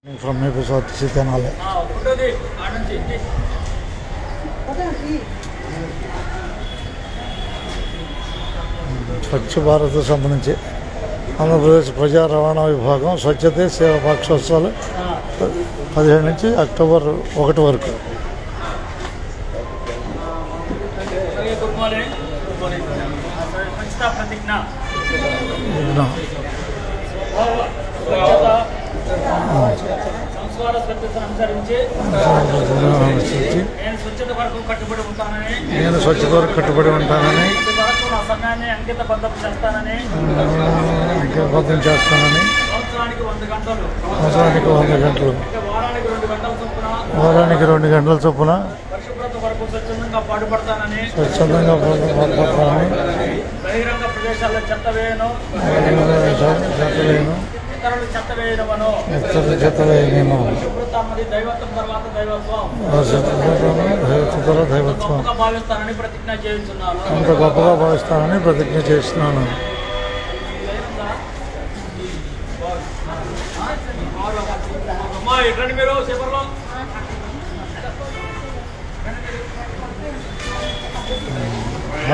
From APSRTC Tenali. Swachh Bharat సంబంధించి ఆంధ్రప్రదేశ్ ప్రజా రవాణా విభాగం స్వచ్ఛతే సేవా పక్షోత్సవాలు 17 నుంచి అక్టోబర్ 1 వరకు. సంస్కార స్వచ్ఛతను అనుసరించి నేను స్వచ్ఛత వరకు కట్టుబడి ఉంటానని నా సమయాన్ని అంకితబద్ధం చేస్తానని సంవత్సరానికి 100 గంటలు వారానికి 2 గంటల చొప్పున పరిశుభ్రత వరకు స్వచ్ఛందంగా పాటుపడతానని బహిరంగ ప్రదేశాల్లో చెత్త వేయను ఇతరులు చెత్త వేయడమను పరిశుభ్రత మరియు దైవత్వం తర్వాత దైవత్వం భావిస్తానని ప్రతిజ్ఞ చేస్తున్నాను. అంత గొప్పగా భావిస్తానని ప్రతిజ్ఞ చేస్తున్నాను. మీరు సేపర్లో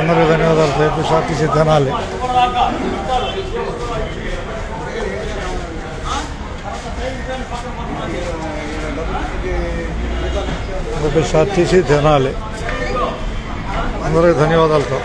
అందరూ ధన్యవాదాలు. APSRTC తెనాలి. APSRTC తెనాలి. అందరికీ ధన్యవాదాలతో